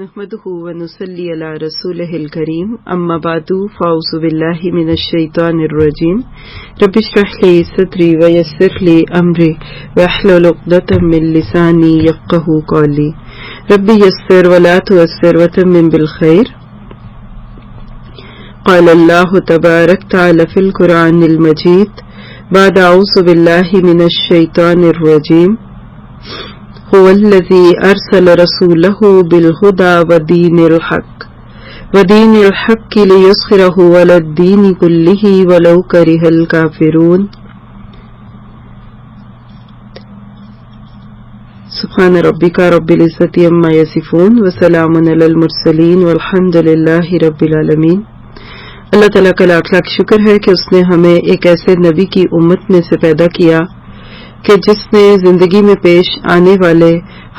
نحمده ونصلي على رسوله الكريم اما بعد فاعوذ بالله من الشيطان الرجيم رب اشرح لي صدري ويسر لي امري واحلل عقدة من لساني يفقهوا قولي رب يسر ولا تعسر وتمم بالخير. قال الله تبارك تعالى في القرآن المجيد بعد اعوذ بالله من الشيطان الرجيم هو الذي أرسل رسوله بالهدى ودين الحق ليظهره على الدين كله ولو كره الكافرون. سبحان ربك رب العزة عما يصفون وسلام على المرسلين والحمد لله رب العالمين. اللہ تعالیٰ کا لاکھ لاکھ شکر ہے کہ اس نے ہمیں ایک ایسے نبی کی امت میں سے پیدا کیا کہ جس نے زندگی میں پیش آنے والے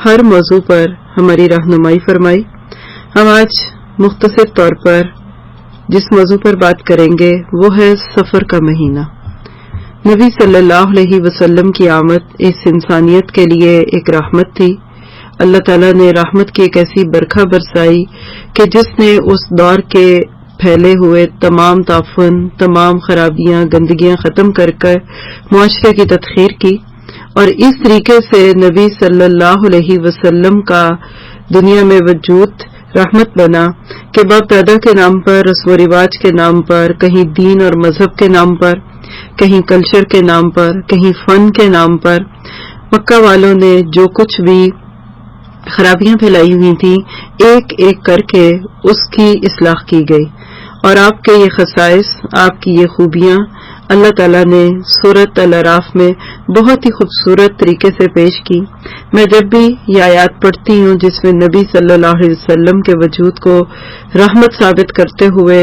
ہر موضوع پر ہماری رہنمائی فرمائی. ہم آج مختصر طور پر جس موضوع پر بات کریں گے وہ ہے سفر کا مہینہ. نبی صلی اللہ علیہ وسلم کی آمد اس انسانیت کے لیے ایک رحمت تھی. اللہ تعالیٰ نے رحمت کی ایک ایسی برکھا برسائی کہ جس نے اس دور کے پھیلے ہوئے تمام تعفن، تمام خرابیاں، گندگیاں ختم کر معاشرے کی تطہیر کی، اور اس طریقے سے نبی صلی اللہ علیہ وسلم کا دنیا میں وجود رحمت بنا کہ باپ دادا کے نام پر، رسم و رواج کے نام پر، کہیں دین اور مذہب کے نام پر، کہیں کلچر کے نام پر، کہیں فن کے نام پر مکہ والوں نے جو کچھ بھی خرابیاں پھیلائی ہوئی تھیں ایک ایک کر کے اس کی اصلاح کی گئی. اور آپ کے یہ خصائص، آپ کی یہ خوبیاں اللہ تعالیٰ نے سورۃ الاعراف میں بہت ہی خوبصورت طریقے سے پیش کی. میں جب بھی یہ آیات پڑھتی ہوں جس میں نبی صلی اللہ علیہ وسلم کے وجود کو رحمت ثابت کرتے ہوئے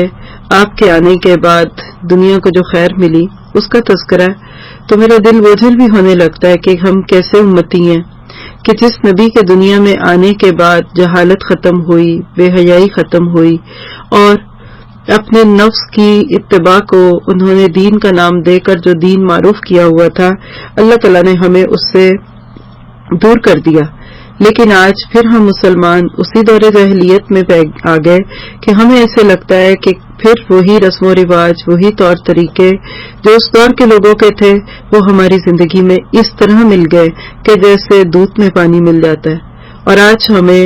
آپ کے آنے کے بعد دنیا کو جو خیر ملی اس کا تذکرہ ہے تو میرا دل بوجھل بھی ہونے لگتا ہے کہ ہم کیسے امتی ہیں کہ جس نبی کے دنیا میں آنے کے بعد جہالت ختم ہوئی، بے حیائی ختم ہوئی، اور اپنے نفس کی اتباع کو انہوں نے دین کا نام دے کر جو دین معروف کیا ہوا تھا اللہ تعالیٰ نے ہمیں اس سے دور کر دیا. لیکن آج پھر ہم مسلمان اسی دور جاہلیت میں آ گئے کہ ہمیں ایسے لگتا ہے کہ پھر وہی رسم و رواج، وہی طور طریقے جو اس دور کے لوگوں کے تھے وہ ہماری زندگی میں اس طرح مل گئے کہ جیسے دودھ میں پانی مل جاتا ہے. اور آج ہمیں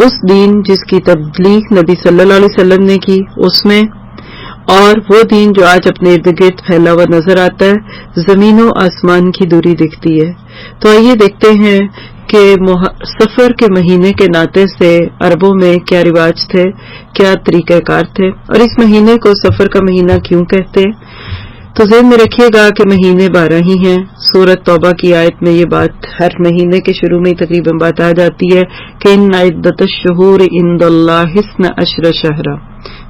اس دین جس کی تبلیغ نبی صلی اللہ علیہ وسلم نے کی اس میں، اور وہ دین جو آج اپنے ارد گرد پھیلا ہوا نظر آتا ہے، زمین و آسمان کی دوری دکھتی ہے. تو آئیے دیکھتے ہیں کہ سفر کے مہینے کے ناطے سے عربوں میں کیا رواج تھے، کیا طریقہ کار تھے، اور اس مہینے کو سفر کا مہینہ کیوں کہتے ہیں. تو ذہن میں رکھیے گا کہ مہینے 12 ہی ہیں. سورۃ توبہ کی آیت میں یہ بات ہر مہینے کے شروع میں تقریباً بات آ جاتی ہے کہ ان عدۃ الشہور عند اللہ 12 شہرا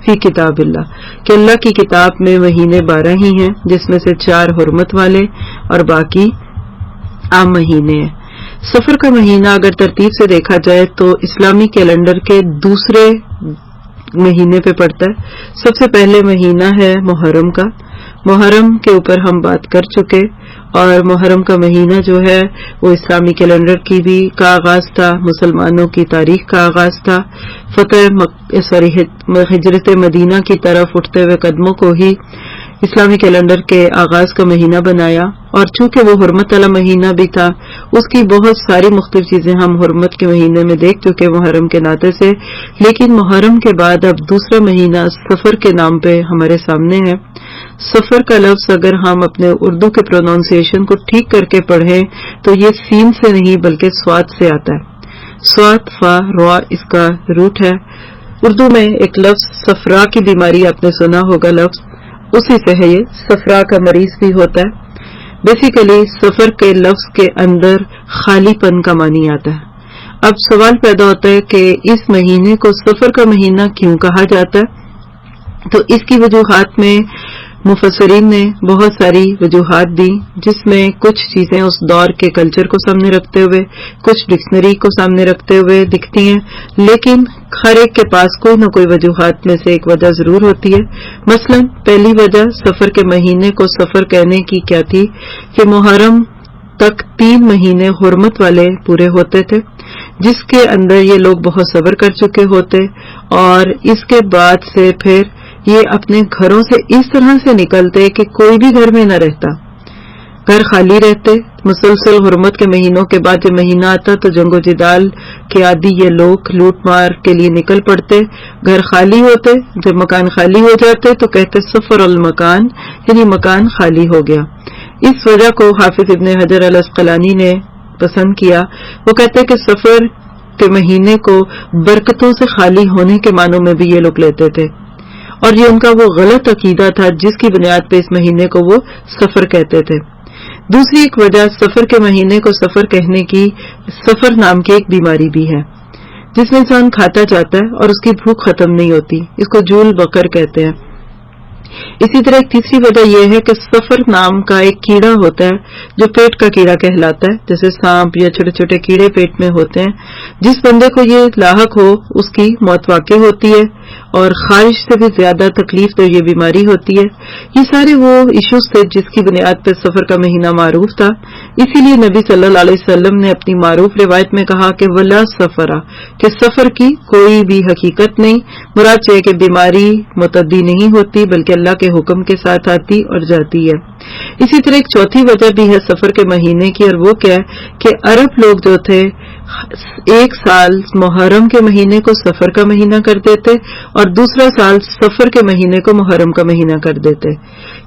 فی کتاب اللہ، کہ اللہ کی کتاب میں مہینے 12 ہی ہیں جس میں سے 4 حرمت والے اور باقی عام مہینے ہیں. سفر کا مہینہ اگر ترتیب سے دیکھا جائے تو اسلامی کیلنڈر کے دوسرے مہینے پہ پڑتا ہے. سب سے پہلے مہینہ ہے محرم کا. محرم کے اوپر ہم بات کر چکے، اور محرم کا مہینہ جو ہے وہ اسلامی کیلنڈر کی بھی کا آغاز تھا، مسلمانوں کی تاریخ کا آغاز تھا. ہجرت مدینہ کی طرف اٹھتے ہوئے قدموں کو ہی اسلامی کیلنڈر کے آغاز کا مہینہ بنایا. اور چونکہ وہ حرمت والا مہینہ بھی تھا اس کی بہت ساری مختلف چیزیں ہم حرمت کے مہینے میں دیکھ چکے محرم کے ناطے سے. لیکن محرم کے بعد اب دوسرا مہینہ سفر کے نام پہ ہمارے سامنے ہے. سفر کا لفظ اگر ہم اپنے اردو کے پروننسیشن کو ٹھیک کر کے پڑھیں تو یہ سین سے نہیں بلکہ سواد سے آتا ہے. سواد فا روا اس کا روٹ ہے. اردو میں ایک لفظ صفرا کی بیماری آپ نے سنا ہوگا، لفظ اسی سے ہے. یہ صفرا کا مریض بھی ہوتا ہے. بیسیکلی سفر کے لفظ کے اندر خالی پن کا معنی آتا ہے. اب سوال پیدا ہوتا ہے کہ اس مہینے کو سفر کا مہینہ کیوں کہا جاتا ہے. تو اس کی وجوہات میں مفسرین نے بہت ساری وجوہات دی، جس میں کچھ چیزیں اس دور کے کلچر کو سامنے رکھتے ہوئے، کچھ ڈکشنری کو سامنے رکھتے ہوئے دکھتی ہیں، لیکن ہر ایک کے پاس کوئی نہ کوئی وجوہات میں سے ایک وجہ ضرور ہوتی ہے. مثلا پہلی وجہ سفر کے مہینے کو سفر کہنے کی کیا تھی کہ محرم تک 3 مہینے حرمت والے پورے ہوتے تھے، جس کے اندر یہ لوگ بہت صبر کر چکے ہوتے، اور اس کے بعد سے پھر یہ اپنے گھروں سے اس طرح سے نکلتے کہ کوئی بھی گھر میں نہ رہتا، گھر خالی رہتے۔ مسلسل حرمت کے مہینوں کے بعد جب مہینہ آتا تو جنگ و جدال کے عادی یہ لوگ لوٹ مار کے لیے نکل پڑتے، گھر خالی ہوتے، جب مکان خالی ہو جاتے تو کہتے سفر المکان، یعنی مکان خالی ہو گیا۔ اس وجہ کو حافظ ابن حجر العسقلانی نے پسند کیا، وہ کہتے کہ سفر کے مہینے کو برکتوں سے خالی ہونے کے معنوں میں بھی یہ لوگ لیتے تھے، اور یہ ان کا وہ غلط عقیدہ تھا جس کی بنیاد پہ اس مہینے کو وہ سفر کہتے تھے۔ دوسری ایک وجہ سفر کے مہینے کو سفر کہنے کی، سفر نام کی ایک بیماری بھی ہے جس میں انسان کھاتا جاتا ہے اور اس کی بھوک ختم نہیں ہوتی، اس کو جول بکر کہتے ہیں۔ اسی طرح ایک تیسری وجہ یہ ہے کہ سفر نام کا ایک کیڑا ہوتا ہے جو پیٹ کا کیڑا کہلاتا ہے، جیسے سانپ یا چھوٹے چھوٹے کیڑے پیٹ میں ہوتے ہیں۔ جس بندے کو یہ لاحق ہو اس کی موت واقع ہوتی ہے، اور خارش سے بھی زیادہ تکلیف تو یہ بیماری ہوتی ہے۔ یہ سارے وہ ایشوز تھے جس کی بنیاد پر سفر کا مہینہ معروف تھا۔ اسی لیے نبی صلی اللہ علیہ وسلم نے اپنی معروف روایت میں کہا کہ ولا سفرا، کہ سفر کی کوئی بھی حقیقت نہیں، مراد یہ کہ بیماری متعدی نہیں ہوتی بلکہ اللہ کے حکم کے ساتھ آتی اور جاتی ہے۔ اسی طرح ایک چوتھی وجہ بھی ہے سفر کے مہینے کی، اور وہ کیا ہے کہ عرب لوگ جو تھے ایک سال محرم کے مہینے کو سفر کا مہینہ کر دیتے اور دوسرا سال سفر کے مہینے کو محرم کا مہینہ کر دیتے،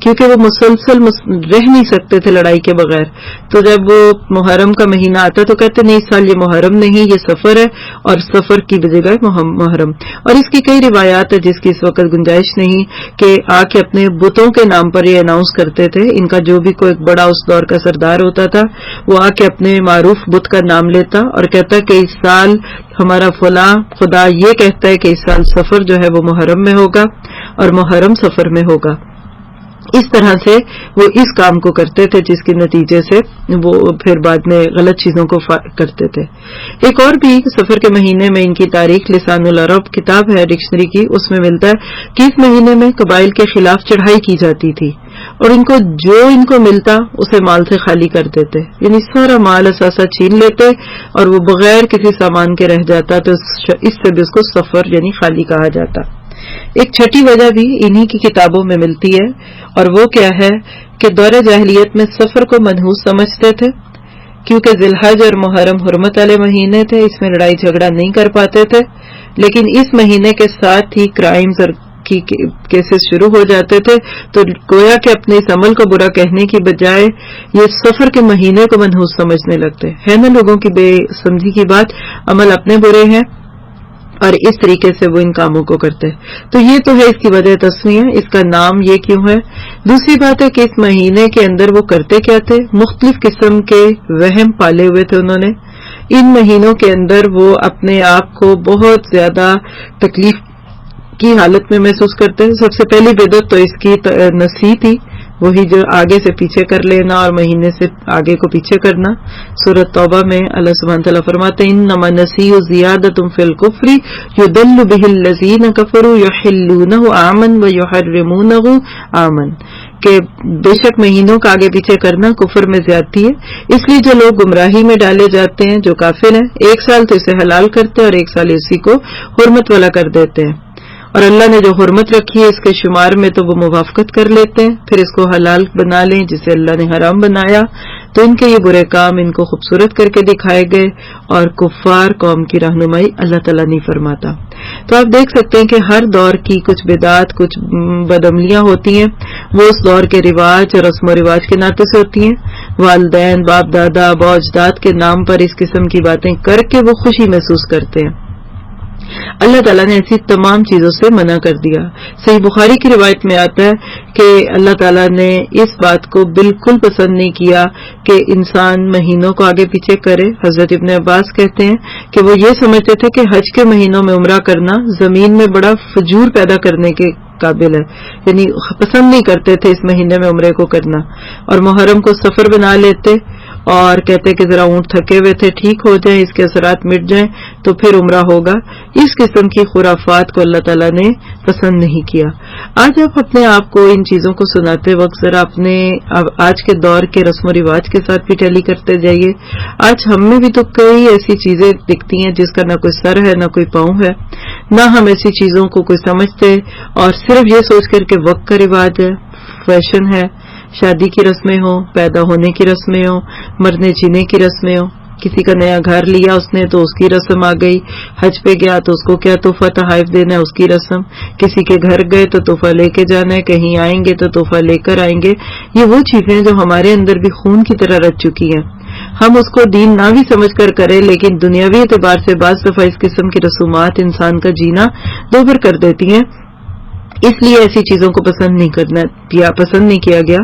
کیونکہ وہ مسلسل رہ نہیں سکتے تھے لڑائی کے بغیر۔ تو جب وہ محرم کا مہینہ آتا تو کہتے نہیں، اس سال یہ محرم نہیں، یہ سفر ہے، اور سفر کی جگہ محرم۔ اور اس کی کئی روایات ہے جس کی اس وقت گنجائش نہیں کہ آ کے اپنے بتوں کے نام پر یہ اناؤنس کرتے تھے۔ ان کا جو بھی کوئی بڑا اس دور کا سردار ہوتا تھا وہ آ کے اپنے معروف بت کا نام لیتا اور کہتا کہ اس سال ہمارا فلاں خدا یہ کہتا ہے کہ اس سال سفر جو ہے وہ محرم میں ہوگا اور محرم سفر میں ہوگا۔ اس طرح سے وہ اس کام کو کرتے تھے جس کے نتیجے سے وہ پھر بعد میں غلط چیزوں کو کرتے تھے۔ ایک اور بھی سفر کے مہینے میں ان کی تاریخ لسان العرب کتاب ہے ڈکشنری کی، اس میں ملتا ہے کہ اس مہینے میں قبائل کے خلاف چڑھائی کی جاتی تھی اور ان کو جو ان کو ملتا اسے مال سے خالی کر دیتے، یعنی سارا مال اثاثہ چھین لیتے اور وہ بغیر کسی سامان کے رہ جاتا، تو اس سے بھی اس کو سفر یعنی خالی کہا جاتا۔ ایک چھٹی وجہ بھی انہی کی کتابوں میں ملتی ہے، اور وہ کیا ہے کہ دور جاہلیت میں سفر کو منحوس سمجھتے تھے، کیونکہ ذی الحج اور محرم حرمت والے مہینے تھے، اس میں لڑائی جھگڑا نہیں کر پاتے تھے۔ لیکن اس مہینے کے ساتھ ہی کرائمز اور کی کیسز شروع ہو جاتے تھے، تو گویا کہ اپنے اس عمل کو برا کہنے کی بجائے یہ سفر کے مہینے کو منحوس سمجھنے لگتے ہے نا۔ لوگوں کی بے سمجھی کی بات، عمل اپنے برے ہیں اور اس طریقے سے وہ ان کاموں کو کرتے ہیں۔ تو یہ تو ہے اس کی وجہ تسمیہ، اس کا نام یہ کیوں ہے۔ دوسری بات ہے کہ اس مہینے کے اندر وہ کرتے کیا تھے، مختلف قسم کے وہم پالے ہوئے تھے انہوں نے۔ ان مہینوں کے اندر وہ اپنے آپ کو بہت زیادہ تکلیف کی حالت میں محسوس کرتے ہیں۔ سب سے پہلی بدعت تو اس کی نسی تھی، وہی جو آگے سے پیچھے کر لینا اور مہینے سے آگے کو پیچھے کرنا۔ سورۃ توبہ میں اللہ سبحانہ تعالیٰ فرماتے ہیں انما النسیء زیادۃ فی الکفر یضل بہ الذین کفروا یحلونہ عاما ویحرمونہ عاما، کہ بے شک مہینوں کا آگے پیچھے کرنا کفر میں زیادتی ہے، اس لیے جو لوگ گمراہی میں ڈالے جاتے ہیں، جو کافر ہیں، ایک سال تو اسے حلال کرتے ہیں اور ایک سال اسی کو حرمت والا کر دیتے ہیں، اور اللہ نے جو حرمت رکھی ہے اس کے شمار میں تو وہ موافقت کر لیتے ہیں، پھر اس کو حلال بنا لیں جسے اللہ نے حرام بنایا۔ تو ان کے یہ برے کام ان کو خوبصورت کر کے دکھائے گئے، اور کفار قوم کی رہنمائی اللہ تعالیٰ نہیں فرماتا۔ تو آپ دیکھ سکتے ہیں کہ ہر دور کی کچھ بدعات، کچھ بدعملیاں ہوتی ہیں، وہ اس دور کے رواج اور رسم و رواج کے ناطے سے ہوتی ہیں۔ والدین، باپ دادا، ابا اجداد کے نام پر اس قسم کی باتیں کر کے وہ خوشی محسوس کرتے ہیں۔ اللہ تعالیٰ نے ایسی تمام چیزوں سے منع کر دیا۔ صحیح بخاری کی روایت میں آتا ہے کہ اللہ تعالیٰ نے اس بات کو بالکل پسند نہیں کیا کہ انسان مہینوں کو آگے پیچھے کرے۔ حضرت ابن عباس کہتے ہیں کہ وہ یہ سمجھتے تھے کہ حج کے مہینوں میں عمرہ کرنا زمین میں بڑا فجور پیدا کرنے کے قابل ہے، یعنی پسند نہیں کرتے تھے اس مہینے میں عمرے کو کرنا، اور محرم کو سفر بنا لیتے اور کہتے کہ ذرا اونٹ تھکے ہوئے تھے، ٹھیک ہو جائیں، اس کے اثرات مٹ جائیں تو پھر عمرہ ہوگا. اس قسم کی خرافات کو اللہ تعالیٰ نے پسند نہیں کیا. آج آپ اپنے آپ کو ان چیزوں کو سناتے وقت ذرا اپنے آج کے دور کے رسم و رواج کے ساتھ بھی ٹیلی کرتے جائیے. آج ہم میں بھی تو کئی ایسی چیزیں دکھتی ہیں جس کا نہ کوئی سر ہے، نہ کوئی پاؤں ہے، نہ ہم ایسی چیزوں کو کوئی سمجھتے، اور صرف یہ سوچ کر کہ وقت کا رواج ہے، فیشن ہے، شادی کی رسمیں ہوں، پیدا ہونے کی رسمیں ہوں، مرنے جینے کی رسمیں ہوں. کسی کا نیا گھر لیا اس نے تو اس کی رسم آ گئی، حج پہ گیا تو اس کو کیا تحفہ تحائف دینا ہے اس کی رسم، کسی کے گھر گئے تو تحفہ لے کے جانا ہے، کہیں آئیں گے تو تحفہ لے کر آئیں گے. یہ وہ چیزیں جو ہمارے اندر بھی خون کی طرح رچ چکی ہیں. ہم اس کو دین نہ بھی سمجھ کر کریں، لیکن دنیاوی اعتبار سے بعض دفعہ اس قسم کی رسومات انسان کا جینا دوبھر کر دیتی ہیں. اس لیے ایسی چیزوں کو پسند نہیں کیا گیا.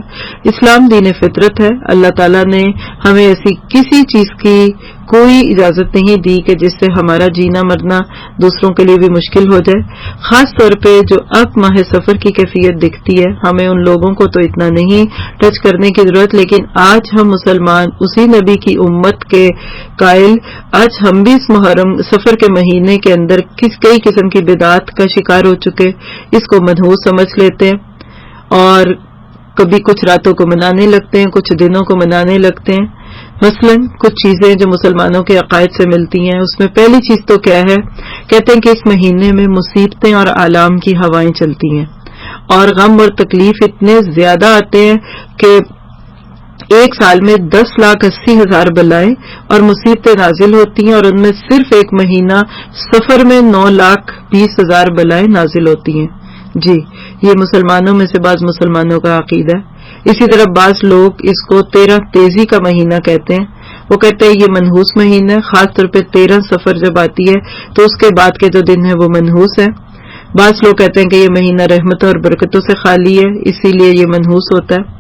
اسلام دین فطرت ہے. اللہ تعالیٰ نے ہمیں ایسی کسی چیز کی کوئی اجازت نہیں دی کہ جس سے ہمارا جینا مرنا دوسروں کے لیے بھی مشکل ہو جائے. خاص طور پہ جو اب ماہ سفر کی کیفیت دکھتی ہے، ہمیں ان لوگوں کو تو اتنا نہیں ٹچ کرنے کی ضرورت، لیکن آج ہم مسلمان اسی نبی کی امت کے قائل، آج ہم بھی اس محرم سفر کے مہینے کے اندر کئی قسم کی بدعات کا شکار ہو چکے. اس کو منحوس سمجھ لیتے ہیں اور کبھی کچھ راتوں کو منانے لگتے ہیں، کچھ دنوں کو منانے لگتے ہیں. مثلا کچھ چیزیں جو مسلمانوں کے عقائد سے ملتی ہیں، اس میں پہلی چیز تو کیا ہے، کہتے ہیں کہ اس مہینے میں مصیبتیں اور آلام کی ہوائیں چلتی ہیں اور غم اور تکلیف اتنے زیادہ آتے ہیں کہ ایک سال میں 10,80,000 بلائیں اور مصیبتیں نازل ہوتی ہیں، اور ان میں صرف ایک مہینہ سفر میں 9,20,000 بلائیں نازل ہوتی ہیں. جی، یہ مسلمانوں میں سے بعض مسلمانوں کا عقیدہ ہے. اسی طرح بعض لوگ اس کو 13 تیزی کا مہینہ کہتے ہیں. وہ کہتے ہیں یہ منحوس مہینہ ہے، خاص طور پہ 13 سفر جب آتی ہے تو اس کے بعد کے جو دن ہے وہ منحوس ہے. بعض لوگ کہتے ہیں کہ یہ مہینہ رحمتوں اور برکتوں سے خالی ہے، اسی لیے یہ منحوس ہوتا ہے.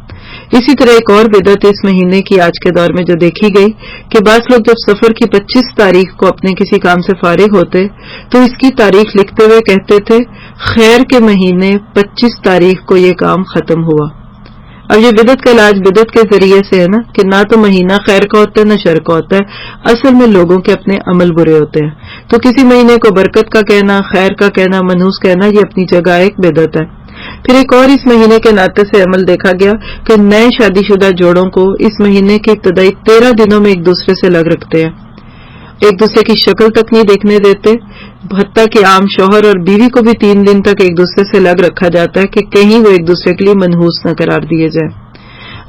اسی طرح ایک اور بدعت اس مہینے کی آج کے دور میں جو دیکھی گئی کہ بعض لوگ جب سفر کی 25 تاریخ کو اپنے کسی کام سے فارغ ہوتے تو اس کی تاریخ لکھتے ہوئے کہتے تھے خیر کے مہینے 25 تاریخ کو یہ کام ختم ہوا. اب یہ بدعت کا علاج بدعت کے ذریعے سے ہے نا، کہ نہ تو مہینہ خیر کا ہوتا ہے نہ شر کا ہوتا ہے، اصل میں لوگوں کے اپنے عمل برے ہوتے ہیں. تو کسی مہینے کو برکت کا کہنا، خیر کا کہنا، منحوس کہنا، یہ اپنی جگہ ایک بدعت ہے. پھر ایک اور اس مہینے کے ناطے سے عمل دیکھا گیا کہ نئے شادی شدہ جوڑوں کو اس مہینے کے ابتدائی 13 دنوں میں ایک دوسرے سے لگ رکھتے ہیں، ایک دوسرے کی شکل تک نہیں دیکھنے دیتے. حتیٰ کہ عام شوہر اور بیوی کو بھی 3 دن تک ایک دوسرے سے لگ رکھا جاتا ہے کہ کہیں وہ ایک دوسرے کے لیے منحوس نہ قرار دیے جائیں.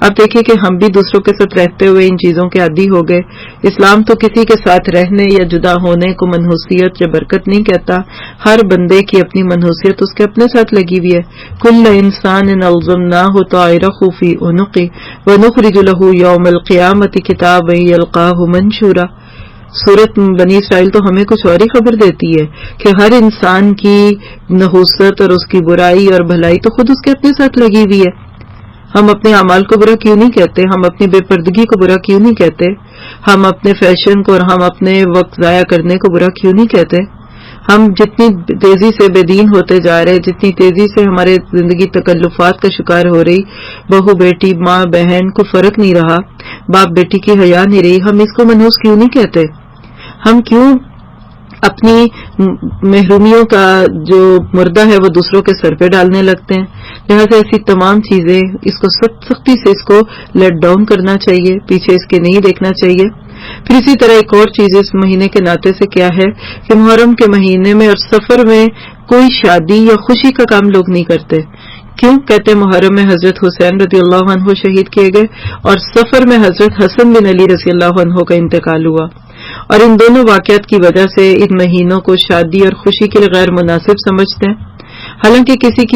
اب دیکھیں کہ ہم بھی دوسروں کے ساتھ رہتے ہوئے ان چیزوں کے عادی ہو گئے. اسلام تو کسی کے ساتھ رہنے یا جدا ہونے کو منحوسیت یا برکت نہیں کہتا. ہر بندے کی اپنی منحوسیت اس کے اپنے ساتھ لگی ہوئی ہے. کل انسان الزمناہ طائرہ فی عنقہ ونخرج لہ یوم القیامۃ کتابا یلقاہ منشورا. سورۃ بنی اسرائیل تو ہمیں کچھ اور ہی خبر دیتی ہے کہ ہر انسان کی نحوست اور اس کی برائی اور بھلائی تو خود اس کے اپنے ساتھ لگی ہوئی ہے. ہم اپنے اعمال کو برا کیوں نہیں کہتے؟ ہم اپنی بے پردگی کو برا کیوں نہیں کہتے؟ ہم اپنے فیشن کو اور ہم اپنے وقت ضائع کرنے کو برا کیوں نہیں کہتے؟ ہم جتنی تیزی سے بے دین ہوتے جا رہے، جتنی تیزی سے ہمارے زندگی تکلفات کا شکار ہو رہی، بہو بیٹی ماں بہن کو فرق نہیں رہا، باپ بیٹی کی حیا نہیں رہی، ہم اس کو منحوس کیوں نہیں کہتے؟ ہم کیوں اپنی محرومیوں کا جو مردہ ہے وہ دوسروں کے سر پہ ڈالنے لگتے ہیں؟ لہٰذا ایسی تمام چیزیں اس کو سختی سے اس کو لیٹ ڈاؤن کرنا چاہیے، پیچھے اس کے نہیں دیکھنا چاہیے. پھر اسی طرح ایک اور چیز اس مہینے کے ناطے سے کیا ہے کہ محرم کے مہینے میں اور سفر میں کوئی شادی یا خوشی کا کام لوگ نہیں کرتے. کیوں؟ کہتے محرم میں حضرت حسین رضی اللہ عنہ شہید کیے گئے اور سفر میں حضرت حسن بن علی رضی اللہ عنہ کا انتقال ہوا، اور ان دونوں واقعات کی وجہ سے ان مہینوں کو شادی اور خوشی کے لیے غیر مناسب سمجھتے ہیں. حالانکہ کسی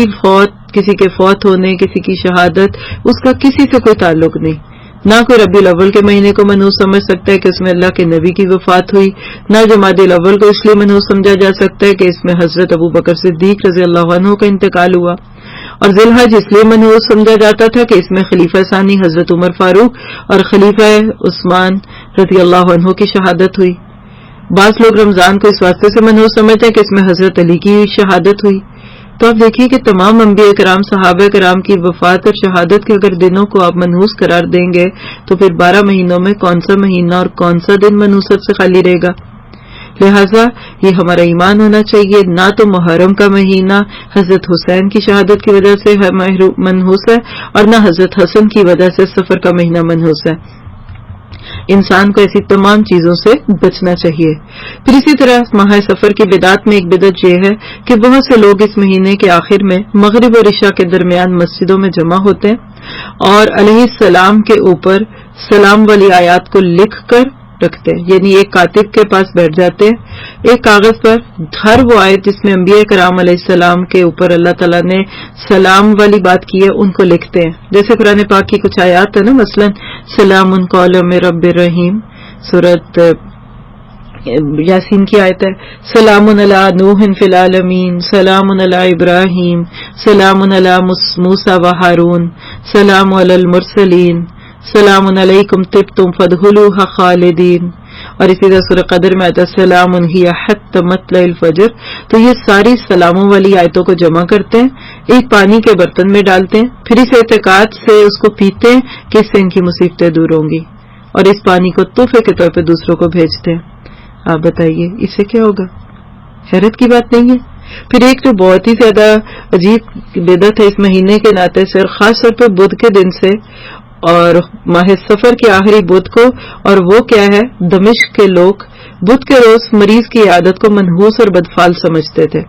کے فوت ہونے، کسی کی شہادت، اس کا کسی سے کوئی تعلق نہیں. نہ کوئی ربیع الاول کے مہینے کو منحوس سمجھ سکتا ہے کہ اس میں اللہ کے نبی کی وفات ہوئی، نہ جمادی الاول کو اس لیے منحوس سمجھا جا سکتا ہے کہ اس میں حضرت ابو بکر صدیق رضی اللہ عنہ کا انتقال ہوا، اور ذی الحج اس لیے منحوس سمجھا جاتا تھا کہ اس میں خلیفہ ثانی حضرت عمر فاروق اور خلیفہ عثمان رضی اللہ عنہ کی شہادت ہوئی. بعض لوگ رمضان کو اس واسطے سے منحوس سمجھتے ہیں کہ اس میں حضرت علی کی شہادت ہوئی. تو آپ دیکھیے کہ تمام انبیاء کرام صحابہ کرام کی وفات اور شہادت کے اگر دنوں کو آپ منحوس قرار دیں گے تو پھر 12 مہینوں میں کون سا مہینہ اور کون سا دن منحوست سے خالی رہے گا؟ لہٰذا یہ ہمارا ایمان ہونا چاہیے، نہ تو محرم کا مہینہ حضرت حسین کی شہادت کی وجہ سے منحوس ہے اور نہ حضرت حسن کی وجہ سے سفر کا مہینہ منحوس ہے۔ انسان کو ایسی تمام چیزوں سے بچنا چاہیے۔ پھر اسی طرح ماہ سفر کی بدعت میں ایک بدعت یہ ہے کہ بہت سے لوگ اس مہینے کے آخر میں مغرب اور عشاء کے درمیان مسجدوں میں جمع ہوتے ہیں اور علیہ السلام کے اوپر سلام والی آیات کو لکھ کر رکھتے ہیں، یعنی ایک کاتب کے پاس بیٹھ جاتے ہیں، ایک کاغذ پر ہر وہ آیت جس میں انبیاء کرام علیہ السلام کے اوپر اللہ تعالیٰ نے سلام والی بات کی ہے ان کو لکھتے ہیں۔ جیسے قرآن پاک کی کچھ آیات ہے نا، مثلا سلام قولا من رب الرحیم، سورۃ یاسین کی آیت ہے سلام علی نوح فی العالمین، سلام علی ابراہیم، سلام علی موسیٰ و ہارون، سلام علی المرسلین، سلام علیکم طبتم فادخلوها خالدین، اور اسی طرح سورہ قدر میں آتا ہے سلام ہی حتی مطلع الفجر۔ تو یہ ساری سلاموں والی آیتوں کو جمع کرتے ہیں، ایک پانی کے برتن میں ڈالتے ہیں، پھر اس اعتقاد سے اس کو پیتے ہیں کہ اس سے ان کی مصیبتیں دور ہوں گی، اور اس پانی کو تحفے کے طور پہ دوسروں کو بھیجتے ہیں۔ آپ بتائیے اس سے کیا ہوگا؟ حیرت کی بات نہیں ہے؟ پھر ایک جو بہت ہی زیادہ عجیب بدعت ہے اس مہینے کے ناطے سے، اور خاص طور پہ بدھ کے دن سے اور ماہ سفر کے آخری بدھ کو، اور وہ کیا ہے، دمشق کے لوگ بدھ کے روز مریض کی عیادت کو منحوس اور بدفعل سمجھتے تھے۔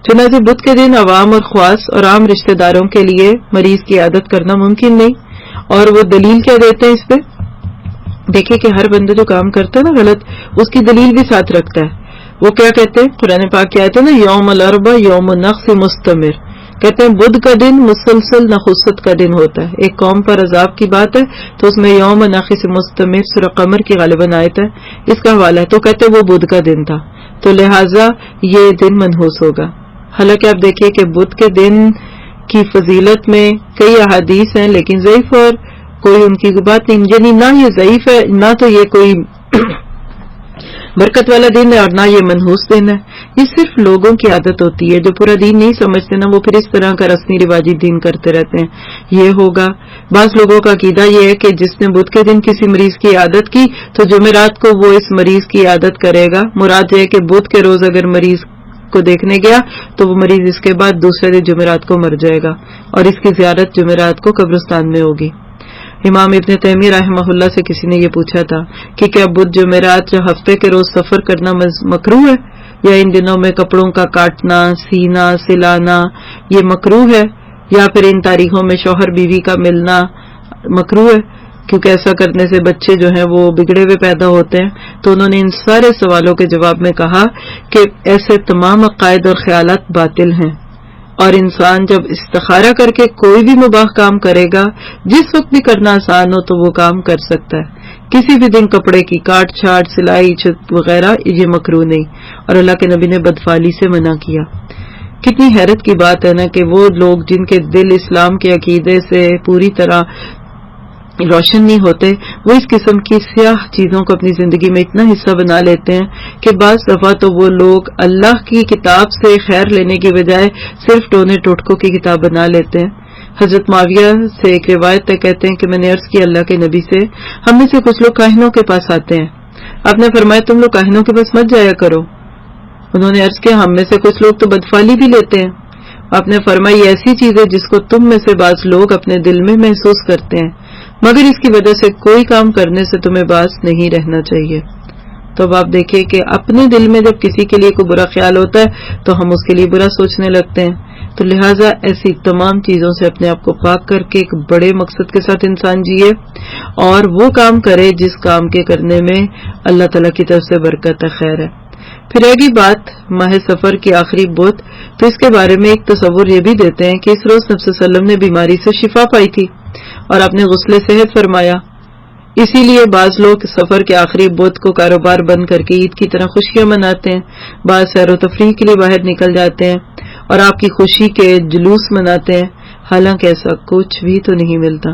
چنانچہ بدھ کے دن عوام اور خواص اور عام رشتہ داروں کے لیے مریض کی عیادت کرنا ممکن نہیں، اور وہ دلیل کیا دیتے ہیں اس پہ؟ دیکھیں کہ ہر بندہ جو کام کرتا ہے نا غلط، اس کی دلیل بھی ساتھ رکھتا ہے۔ وہ کیا کہتے ہیں؟ قرآن پاک کیا آتا ہے نا، یوم الاربع یوم النحس مستمر، کہتے ہیں بدھ کا دن مسلسل نحوست کا دن ہوتا ہے۔ ایک قوم پر عذاب کی بات ہے تو اس میں یوم نحس مستمر سورہ قمر کی غالباً آیت ہے، اس کا حوالہ ہے، تو کہتے ہیں وہ بدھ کا دن تھا، تو لہٰذا یہ دن منحوس ہوگا۔ حالانکہ آپ دیکھیے کہ بدھ کے دن کی فضیلت میں کئی احادیث ہیں، لیکن ضعیف اور کوئی ان کی بات نہیں، یعنی نہ یہ ضعیف ہے، نہ تو یہ کوئی برکت والا دن ہے اور نہ یہ منحوس دن ہے۔ یہ صرف لوگوں کی عادت ہوتی ہے، جو پورا دین نہیں سمجھتے نا، وہ پھر اس طرح کا رسمی رواجی دین کرتے رہتے ہیں۔ یہ ہوگا، بعض لوگوں کا عقیدہ یہ ہے کہ جس نے بدھ کے دن کسی مریض کی عادت کی تو جمعرات کو وہ اس مریض کی عادت کرے گا۔ مراد یہ ہے کہ بدھ کے روز اگر مریض کو دیکھنے گیا تو وہ مریض اس کے بعد دوسرے دن جمعرات کو مر جائے گا، اور اس کی زیارت جمعرات کو قبرستان میں ہوگی۔ امام ابن تیمیہ رحمہ اللہ سے کسی نے یہ پوچھا تھا کہ کیا بدھ جمعرات یا ہفتے کے روز سفر کرنا مکروہ ہے، یا ان دنوں میں کپڑوں کا کاٹنا، سینا، سلانا یہ مکروہ ہے، یا پھر ان تاریخوں میں شوہر بیوی کا ملنا مکروہ ہے، کیونکہ ایسا کرنے سے بچے جو ہیں وہ بگڑے ہوئے پیدا ہوتے ہیں۔ تو انہوں نے ان سارے سوالوں کے جواب میں کہا کہ ایسے تمام عقائد اور خیالات باطل ہیں، اور انسان جب استخارہ کر کے کوئی بھی مباح کام کرے گا، جس وقت بھی کرنا آسان ہو تو وہ کام کر سکتا ہے۔ کسی بھی دن کپڑے کی کاٹ چھاٹ، سلائی چھت وغیرہ یہ مکروہ نہیں، اور اللہ کے نبی نے بدفعلی سے منع کیا۔ کتنی حیرت کی بات ہے نا کہ وہ لوگ جن کے دل اسلام کے عقیدے سے پوری طرح روشن نہیں ہوتے، وہ اس قسم کی سیاہ چیزوں کو اپنی زندگی میں اتنا حصہ بنا لیتے ہیں کہ بعض دفعہ تو وہ لوگ اللہ کی کتاب سے خیر لینے کی بجائے صرف ٹونے ٹوٹکوں کی کتاب بنا لیتے ہیں۔ حضرت معاویہ سے ایک روایت ہے، کہتے ہیں کہ میں نے عرض کی اللہ کے نبی سے، ہم میں سے کچھ لوگ کاہنوں کے پاس آتے ہیں، آپ نے فرمایا تم لوگ کاہنوں کے پاس مت جایا کرو۔ انہوں نے عرض کیا ہم میں سے کچھ لوگ تو بدفعلی بھی لیتے ہیں۔ آپ نے فرمایا یہ ایسی چیز ہے جس کو تم میں سے بعض لوگ اپنے دل میں محسوس کرتے ہیں، مگر اس کی وجہ سے کوئی کام کرنے سے تمہیں باز نہیں رہنا چاہیے۔ تو اب آپ دیکھیں کہ اپنے دل میں جب کسی کے لیے کوئی برا خیال ہوتا ہے تو ہم اس کے لیے برا سوچنے لگتے ہیں۔ تو لہٰذا ایسی تمام چیزوں سے اپنے آپ کو پاک کر کے ایک بڑے مقصد کے ساتھ انسان جیے، اور وہ کام کرے جس کام کے کرنے میں اللہ تعالیٰ کی طرف سے برکت ہے، خیر ہے۔ پھر رہ گئی بات ماہ سفر کی آخری بدھ، تو اس کے بارے میں ایک تصور یہ بھی دیتے ہیں کہ اس روز نبی صلی اللہ علیہ وسلم نے بیماری سے شفا پائی تھی اور آپ نے غسل صحت فرمایا، اسی لیے بعض لوگ سفر کے آخری بدھ کو کاروبار بند کر کے عید کی طرح خوشیاں مناتے ہیں، بعض سیر و تفریح کے لیے باہر نکل جاتے ہیں اور آپ کی خوشی کے جلوس مناتے ہیں، حالانکہ ایسا کچھ بھی تو نہیں ملتا۔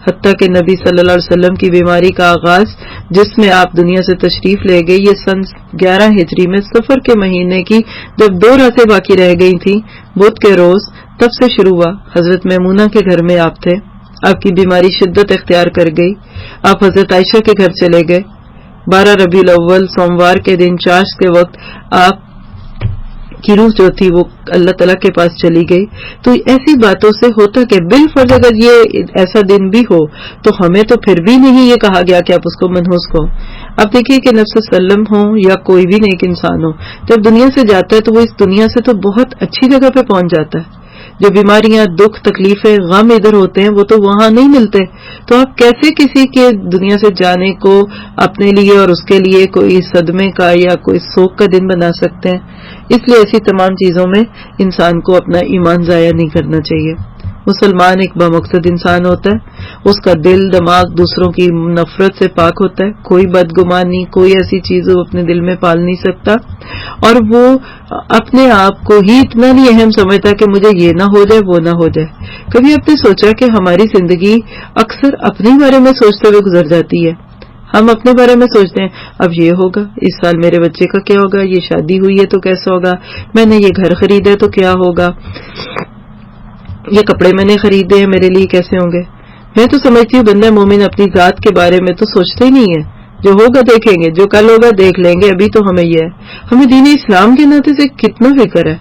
حتیٰ کہ نبی صلی اللہ علیہ وسلم کی بیماری کا آغاز جس میں آپ دنیا سے تشریف لے گئے، یہ سن 11 ہجری میں سفر کے مہینے کی جب 2 راتیں باقی رہ گئی تھیں، بدھ کے روز تب سے شروع ہوا. حضرت میمونہ کے گھر میں آپ تھے. آپ کی بیماری شدت اختیار کر گئی. آپ حضرت عائشہ کے گھر چلے گئے. 12 ربیع الاول سوموار کے دن چاشت کے وقت آپ کی روح جو تھی وہ اللہ تعالیٰ کے پاس چلی گئی. تو ایسی باتوں سے ہوتا کہ بالفرض اگر یہ ایسا دن بھی ہو تو ہمیں تو پھر بھی نہیں یہ کہا گیا کہ آپ اس کو منحوس کہو. اب دیکھیے کہ نبی صلی اللہ علیہ وسلم ہو یا کوئی بھی نیک انسان ہو، جب دنیا سے جاتا ہے تو وہ اس دنیا سے تو بہت اچھی جگہ پہ پہنچ جاتا ہے. جو بیماریاں، دکھ، تکلیفیں، غم ادھر ہوتے ہیں وہ تو وہاں نہیں ملتے. تو آپ کیسے کسی کے دنیا سے جانے کو اپنے لیے اور اس کے لیے کوئی صدمے کا یا کوئی سوگ کا دن بنا سکتے ہیں؟ اس لیے ایسی تمام چیزوں میں انسان کو اپنا ایمان ضائع نہیں کرنا چاہیے. مسلمان ایک بامقصد انسان ہوتا ہے. اس کا دل دماغ دوسروں کی نفرت سے پاک ہوتا ہے. کوئی بدگمانی، کوئی ایسی چیز وہ اپنے دل میں پال نہیں سکتا. اور وہ اپنے آپ کو ہی اتنا نہیں اہم سمجھتا کہ مجھے یہ نہ ہو جائے وہ نہ ہو جائے. کبھی آپ نے سوچا کہ ہماری زندگی اکثر اپنے بارے میں سوچتے ہوئے گزر جاتی ہے. ہم اپنے بارے میں سوچتے ہیں اب یہ ہوگا، اس سال میرے بچے کا کیا ہوگا، یہ شادی ہوئی ہے تو کیسا ہوگا، میں نے یہ گھر خریدا ہے تو کیا ہوگا، یہ کپڑے میں نے خریدے ہیں میرے لیے کیسے ہوں گے. میں تو سمجھتی ہوں بندہ مومن اپنی ذات کے بارے میں تو سوچتے ہی نہیں ہے. جو ہوگا دیکھیں گے، جو کل ہوگا دیکھ لیں گے. ابھی تو ہمیں یہ ہے، ہمیں دین اسلام کے ناطے سے کتنا فکر ہے.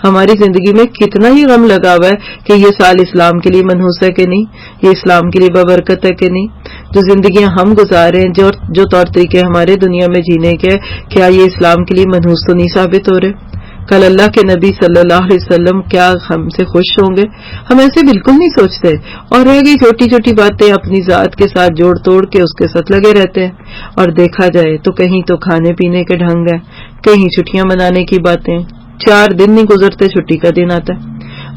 ہماری زندگی میں کتنا ہی غم لگا ہوا ہے کہ یہ سال اسلام کے لیے منحوس ہے کہ نہیں، یہ اسلام کے لیے بابرکت ہے کہ نہیں. جو زندگیاں ہم گزارے ہیں، جو طور طریقے ہمارے دنیا میں جینے کے، کیا یہ اسلام کے لیے منحوس تو نہیں ثابت ہو رہے؟ کل اللہ کے نبی صلی اللہ علیہ وسلم کیا ہم سے خوش ہوں گے؟ ہم ایسے بالکل نہیں سوچتے، اور رہ گئی چھوٹی چھوٹی باتیں اپنی ذات کے ساتھ جوڑ توڑ کے اس کے ساتھ لگے رہتے ہیں. اور دیکھا جائے تو کہیں تو کھانے پینے کے ڈھنگ ہے، کہیں چھٹیاں منانے کی باتیں. 4 دن نہیں گزرتے چھٹی کا دن آتا ہے.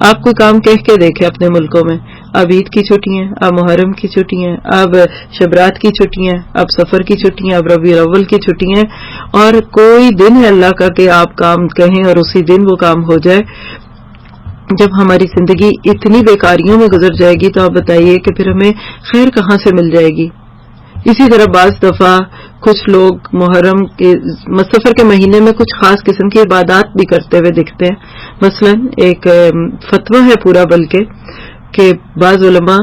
آپ کوئی کام کہہ کے دیکھے اپنے ملکوں میں، اب عید کی چھٹیاں، اب محرم کی چھٹیاں، اب شبرات کی چھٹیاں، اب سفر کی چھٹیاں، اب ربیع الاول کی چھٹیاں، اور کوئی دن ہے اللہ کا کہ آپ کام کہیں اور اسی دن وہ کام ہو جائے. جب ہماری زندگی اتنی بیکاریوں میں گزر جائے گی تو آپ بتائیے کہ پھر ہمیں خیر کہاں سے مل جائے گی. اسی طرح بعض دفعہ کچھ لوگ محرم کے سفر کے مہینے میں کچھ خاص قسم کی عبادات بھی کرتے ہوئے دکھتے ہیں. مثلا ایک فتویٰ ہے پورا بلکہ کہ بعض علماء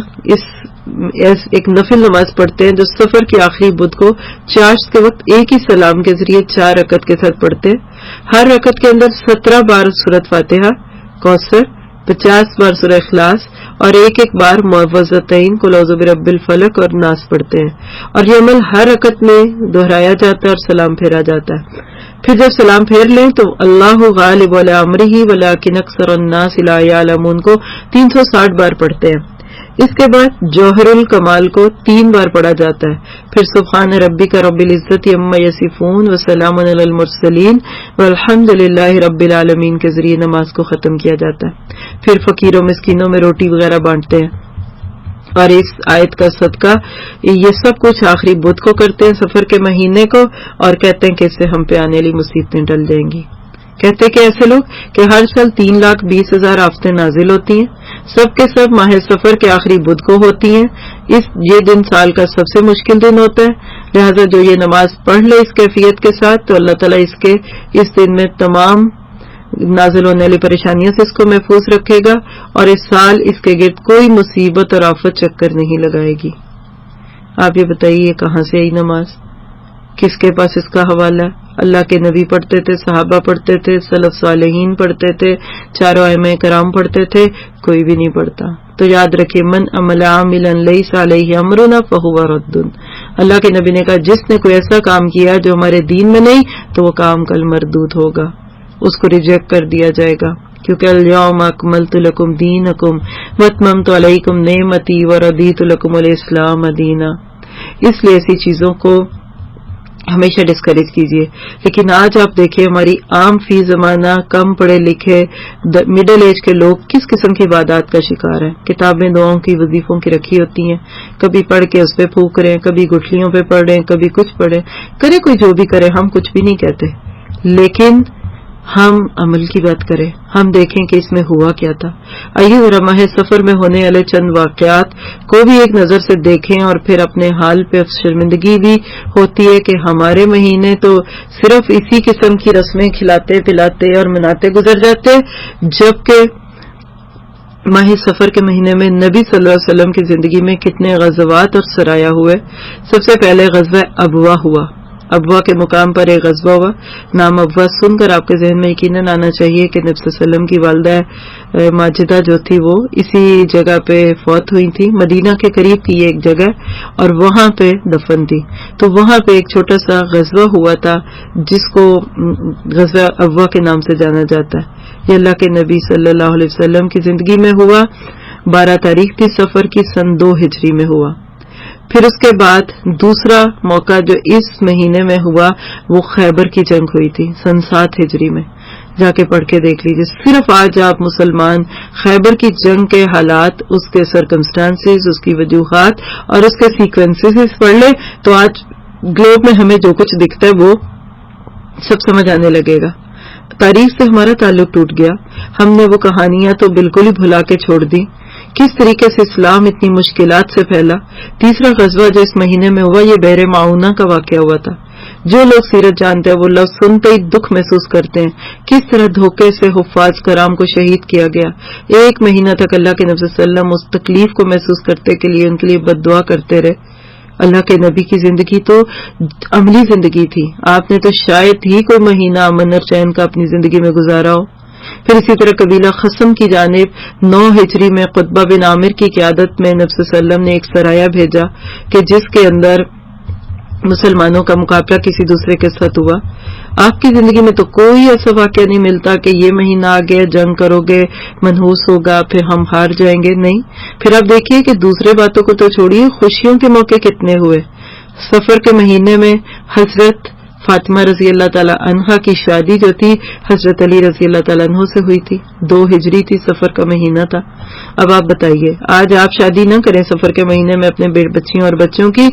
ایک نفل نماز پڑھتے ہیں جو سفر کی آخری بدھ کو چاشت کے وقت ایک ہی سلام کے ذریعے 4 رکعت کے ساتھ پڑھتے ہیں. ہر رکعت کے اندر 17 بار سورۃ فاتحہ، کوثر، 50 بار سورہ اخلاص اور ایک بار معوذتین قل اعوذ برب الفلق اور ناس پڑھتے ہیں. اور یہ عمل ہر رکعت میں دہرایا جاتا ہے اور سلام پھیرا جاتا ہے. پھر جب سلام پھیر لیں تو اللہ غالب علی امرہ ولکن اکثر الناس لا یعلمون کو 360 بار پڑھتے ہیں. اس کے بعد جوہر الکمال کو 3 بار پڑھا جاتا ہے. پھر سبحان ربک رب العزت عما یصفون وسلام علی المرسلین والحمد للہ رب العالمین کے ذریعے نماز کو ختم کیا جاتا ہے. پھر فقیروں مسکینوں میں روٹی وغیرہ بانٹتے ہیں. اور اس آیت کا صدقہ یہ سب کچھ آخری بدھ کو کرتے ہیں سفر کے مہینے کو، اور کہتے ہیں کہ اس سے ہم پہ آنے والی مصیبتیں ٹل جائیں گی. کہتے کہ ایسے لوگ کہ ہر سال 3,20,000 آفتیں نازل ہوتی ہیں، سب کے سب ماہ سفر کے آخری بدھ کو ہوتی ہیں. یہ دن سال کا سب سے مشکل دن ہوتا ہے. لہذا جو یہ نماز پڑھ لے اس کیفیت کے ساتھ تو اللہ تعالیٰ اس دن میں تمام نازل ہونے والی پریشانیوں سے اس کو محفوظ رکھے گا، اور اس سال اس کے گرد کوئی مصیبت اور آفت چکر نہیں لگائے گی. آپ یہ بتائیے کہاں سے آئی نماز، کس کے پاس اس کا حوالہ؟ اللہ کے نبی پڑھتے تھے، صحابہ پڑھتے تھے، سلف صالحین پڑھتے تھے، 4 ائمہ کرام پڑھتے تھے، کوئی بھی نہیں پڑھتا. تو یاد رکھیے من عمل عاملا لیس علیہ امرنا فہو رد. اللہ کے نبی نے کہا جس نے کوئی ایسا کام کیا جو ہمارے دین میں نہیں تو وہ کام کل مردود ہوگا، اس کو ریجیکٹ کر دیا جائے گا. کیونکہ الیوم اکملت لکم دینکم واتممت علیکم نعمتی ورضیت لکم الاسلام دینا. اس لیے ایسی چیزوں کو ہمیشہ ڈسکریج کیجیے. لیکن آج آپ دیکھیں ہماری عام فی زمانہ کم پڑھے لکھے مڈل ایج کے لوگ کس قسم کی عبادات کا شکار ہیں. کتابیں دعاؤں کی وظیفوں کی رکھی ہوتی ہیں، کبھی پڑھ کے اس پہ پھونک رہے ہیں، کبھی گٹھلیوں پہ پڑھ رہے ہیں، کبھی کچھ پڑھے. کرے کوئی جو بھی کرے، ہم کچھ بھی نہیں کہتے، لیکن ہم عمل کی بات کریں. ہم دیکھیں کہ اس میں ہوا کیا تھا. آئیے ذرا ماہ سفر میں ہونے والے چند واقعات کو بھی ایک نظر سے دیکھیں، اور پھر اپنے حال پہ شرمندگی بھی ہوتی ہے کہ ہمارے مہینے تو صرف اسی قسم کی رسمیں کھلاتے پلاتے اور مناتے گزر جاتے، جبکہ ماہ سفر کے مہینے میں نبی صلی اللہ علیہ وسلم کی زندگی میں کتنے غزوات اور سرایا ہوئے. سب سے پہلے غزوہ ابوا ہوا. ابوا کے مقام پر ایک غزوہ ہوا. نام ابوا سن کر آپ کے ذہن میں یقیناً آنا چاہیے کہ نبی صلی اللہ علیہ وسلم کی والدہ ماجدہ جو تھی وہ اسی جگہ پہ فوت ہوئی تھی. مدینہ کے قریب تھی ایک جگہ اور وہاں پہ دفن تھی. تو وہاں پہ ایک چھوٹا سا غزوہ ہوا تھا جس کو غزوہ ابوا کے نام سے جانا جاتا ہے. یہ اللہ کے نبی صلی اللہ علیہ وسلم کی زندگی میں ہوا. 12 تاریخ تھی سفر کی، سن 2 ہجری میں ہوا. پھر اس کے بعد دوسرا موقع جو اس مہینے میں ہوا وہ خیبر کی جنگ ہوئی تھی سن 7 ہجری میں. جا کے پڑھ کے دیکھ لیجیے. صرف آج آپ مسلمان خیبر کی جنگ کے حالات، اس کے سرکمسٹانسز، اس کی وجوہات اور اس کے سیکوینسز پڑھ لیں تو آج گلوب میں ہمیں جو کچھ دکھتا ہے وہ سب سمجھ آنے لگے گا. تاریخ سے ہمارا تعلق ٹوٹ گیا. ہم نے وہ کہانیاں تو بالکل ہی بھلا کے چھوڑ دی. کس طریقے سے اسلام اتنی مشکلات سے پھیلا. تیسرا غزوہ جو اس مہینے میں ہوا یہ بحر معونہ کا واقعہ ہوا تھا. جو لوگ سیرت جانتے ہیں وہ لفظ سنتے ہی دکھ محسوس کرتے ہیں. کس طرح دھوکے سے حفاظ کرام کو شہید کیا گیا. 1 مہینہ تک اللہ کے نبی صلی اللہ علیہ وسلم اس تکلیف کو محسوس کرتے کے لیے ان کے لیے بد دعا کرتے رہے. اللہ کے نبی کی زندگی تو عملی زندگی تھی. آپ نے تو شاید ہی کوئی مہینہ امن اور چین کا اپنی زندگی میں گزارا ہو. پھر اسی طرح قبیلہ خصم کی جانب 9 ہجری میں قطبہ بن عامر کی قیادت میں نبی صلی اللہ علیہ وسلم نے ایک سرایہ بھیجا کہ جس کے اندر مسلمانوں کا مقابلہ کسی دوسرے کے ساتھ ہوا. آپ کی زندگی میں تو کوئی ایسا واقعہ نہیں ملتا کہ یہ مہینہ آ گیا جنگ کرو گے منحوس ہوگا پھر ہم ہار جائیں گے. نہیں. پھر آپ دیکھیے کہ دوسرے باتوں کو تو چھوڑیے، خوشیوں کے موقع کتنے ہوئے. سفر کے مہینے میں حضرت فاطمہ رضی اللہ تعالی عنہا کی شادی جو تھی حضرت علی رضی اللہ تعالی عنہ سے ہوئی تھی. 2 ہجری تھی، سفر کا مہینہ تھا. اب آپ بتائیے آج آپ شادی نہ کریں سفر کے مہینے میں اپنے بچیوں اور بچوں کی،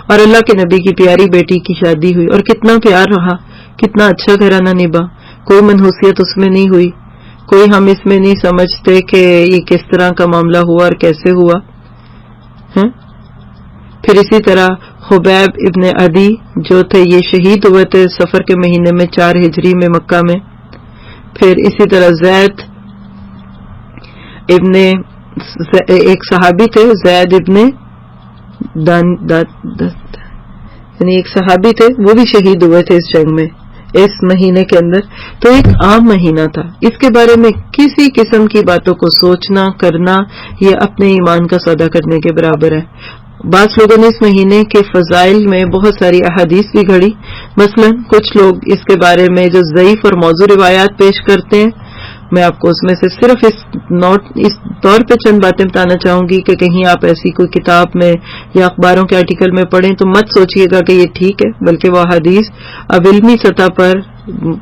اور اللہ کے نبی کی پیاری بیٹی کی شادی ہوئی اور کتنا پیار رہا، کتنا اچھا گھرانہ نبھا. کوئی منحوسیت اس میں نہیں ہوئی. کوئی ہم اس میں نہیں سمجھتے کہ یہ کس طرح کا معاملہ ہوا اور کیسے ہوا. پھر اسی طرح خبیب ابن عدی جو تھے یہ شہید ہوئے تھے سفر کے مہینے میں 4 ہجری میں مکہ میں. پھر اسی طرح زید ابن ایک صحابی تھے زید ابن یعنی ایک صحابی تھے وہ بھی شہید ہوئے تھے اس جنگ میں اس مہینے کے اندر. تو ایک عام مہینہ تھا. اس کے بارے میں کسی قسم کی باتوں کو سوچنا کرنا یہ اپنے ایمان کا سودا کرنے کے برابر ہے. بعض لوگوں نے اس مہینے کے فضائل میں بہت ساری احادیث بھی گھڑی. مثلا کچھ لوگ اس کے بارے میں جو ضعیف اور موضوع روایات پیش کرتے ہیں، میں آپ کو اس میں سے صرف اس طور پہ چند باتیں بتانا چاہوں گی کہ کہیں آپ ایسی کوئی کتاب میں یا اخباروں کے آرٹیکل میں پڑھیں تو مت سوچئے گا کہ یہ ٹھیک ہے، بلکہ وہ احادیث اب علمی سطح پر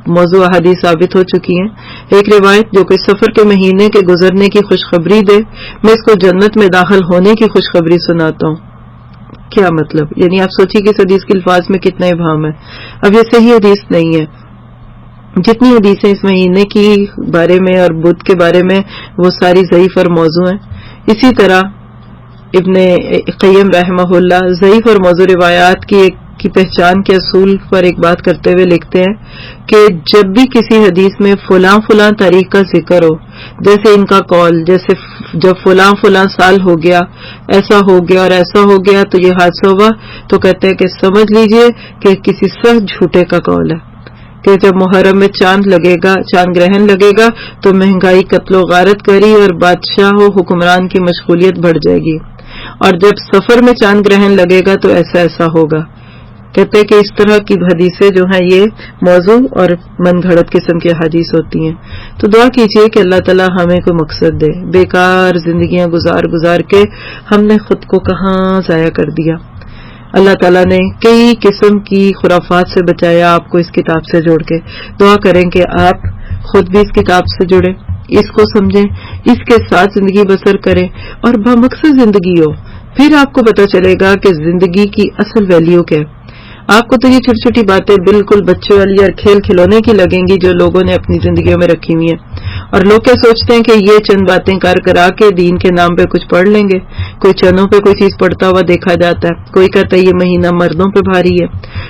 موضوع احادیث ثابت ہو چکی ہیں. ایک روایت جو کہ سفر کے مہینے کے گزرنے کی خوشخبری دے، میں اس کو جنت میں داخل ہونے کی خوشخبری سناتا ہوں. کیا مطلب؟ یعنی آپ سوچیے کہ اس حدیث کے الفاظ میں کتنا ابہام ہے. اب یہ صحیح حدیث نہیں ہے. جتنی حدیثیں اس مہینے کی بارے میں اور بدھ کے بارے میں وہ ساری ضعیف اور موضوع ہیں. اسی طرح ابن قیم رحمہ اللہ ضعیف اور موضوع روایات کی پہچان کے اصول پر ایک بات کرتے ہوئے لکھتے ہیں کہ جب بھی کسی حدیث میں فلاں فلاں تاریخ کا ذکر ہو، جیسے ان کا قول جیسے جب فلاں فلاں سال ہو گیا ایسا ہو گیا اور ایسا ہو گیا تو یہ حادثہ ہوا، تو کہتے ہیں کہ سمجھ لیجئے کہ کسی سخت جھوٹے کا قول ہے کہ جب محرم میں چاند گرہن لگے گا تو مہنگائی قتل و غارت کری اور بادشاہ و حکمران کی مشغولیت بڑھ جائے گی، اور جب سفر میں چاند گرہن لگے گا تو ایسا ہوگا. کہتے ہیں کہ اس طرح کی حدیثیں جو ہیں یہ موضوع اور من گھڑت قسم کی حدیث ہوتی ہیں. تو دعا کیجئے کہ اللہ تعالی ہمیں کوئی مقصد دے. بیکار زندگیاں گزار کے ہم نے خود کو کہاں ضائع کر دیا. اللہ تعالیٰ نے کئی قسم کی خرافات سے بچایا آپ کو اس کتاب سے جوڑ کے. دعا کریں کہ آپ خود بھی اس کتاب سے جڑیں، اس کو سمجھیں، اس کے ساتھ زندگی بسر کریں اور بمقصد زندگی ہو. پھر آپ کو پتہ چلے گا کہ زندگی کی اصل ویلیو کیا ہے. آپ کو تو یہ چھوٹی چھوٹی باتیں بالکل بچوں والی اور کھیل کھلونے کی لگیں گی جو لوگوں نے اپنی زندگیوں میں رکھی ہوئی ہیں، اور لوگ کیا سوچتے ہیں کہ یہ چند باتیں کرا کے دین کے نام پہ کچھ پڑھ لیں گے. کوئی چنوں پہ کوئی چیز پڑھتا ہوا دیکھا جاتا ہے، کوئی کہتا ہے یہ مہینہ مردوں پہ بھاری ہے،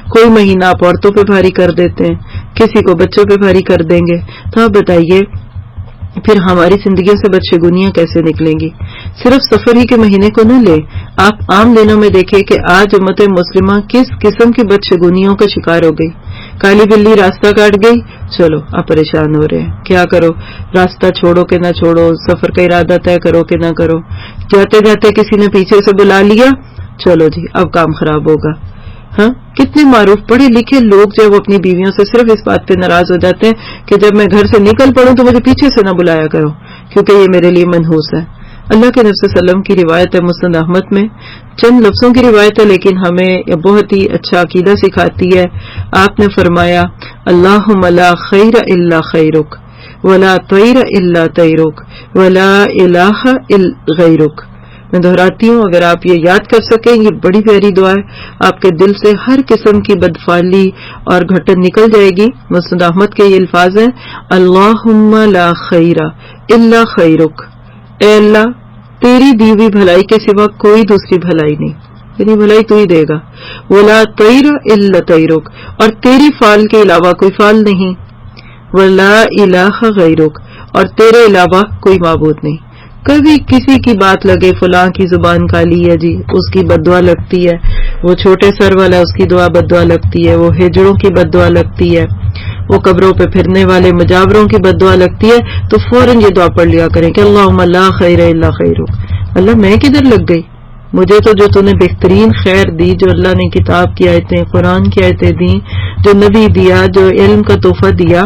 کوئی مہینہ آپ عورتوں پہ بھاری کر دیتے ہیں، کسی کو بچوں پہ بھاری کر دیں گے. تو آپ بتائیے پھر ہماری زندگیوں سے بدشگونیاں کیسے نکلیں گی؟ صرف سفر ہی کے مہینے کو نہ لیں، آپ عام دنوں میں دیکھیں کہ آج امت مسلمہ کس قسم کی بدشگونیوں کا شکار ہو گئی۔ کالی بلی راستہ کاٹ گئی، چلو آپ پریشان ہو رہے ہیں، کیا کرو، راستہ چھوڑو کہ نہ چھوڑو، سفر کا ارادہ طے کرو کہ نہ کرو، جاتے جاتے کسی نے پیچھے سے بلا لیا، چلو جی اب کام خراب ہوگا۔ ہاں، کتنے معروف پڑھے لکھے لوگ جب اپنی بیویوں سے صرف اس بات پہ ناراض ہو جاتے ہیں کہ جب میں گھر سے نکل پڑوں تو مجھے پیچھے سے نہ بلایا کرو کیونکہ یہ میرے لیے منحوس ہے۔ اللہ کے نبی صلی اللہ علیہ وسلم کی روایت ہے، مسند احمد میں، چند لفظوں کی روایت ہے لیکن ہمیں بہت ہی اچھا عقیدہ سکھاتی ہے۔ آپ نے فرمایا، اللہم لا خیر الا خیرک ولا طیر الا طیرک ولا الہ الا غیرک۔ میں دہراتی ہوں، اگر آپ یہ یاد کر سکیں، یہ بڑی پیاری دعا ہے، آپ کے دل سے ہر قسم کی بدفعلی اور گھٹن نکل جائے گی۔ مسند احمد کے یہ الفاظ ہیں، اللہم لا خیر الا خیرک، اے اللہ تیری دی ہوئی بھلائی کے سوا کوئی دوسری بھلائی نہیں، یعنی بھلائی تو ہی دے گا، ولا طیر الا طیرک، اور تیری فعل کے علاوہ کوئی فعل نہیں، ولا الہ غیرک، اور تیرے علاوہ کوئی معبود نہیں۔ کبھی کسی کی بات لگے فلاں کی زبان کالی ہے جی، اس کی بد دعا لگتی ہے، وہ چھوٹے سر والا اس کی دعا بد دعا لگتی ہے، وہ ہجڑوں کی بد دعا لگتی ہے، وہ قبروں پہ پھرنے والے مجاوروں کی بد دعا لگتی ہے، تو فوراً یہ دعا پڑھ لیا کریں کہ اللہم لا خیر الا خیرک، اللہ میں کدھر لگ گئی، مجھے تو جو تو نے بہترین خیر دی، جو اللہ نے کتاب کی آیتیں، قرآن کی آیتیں دیں، جو نبی دیا، جو علم کا تحفہ دیا،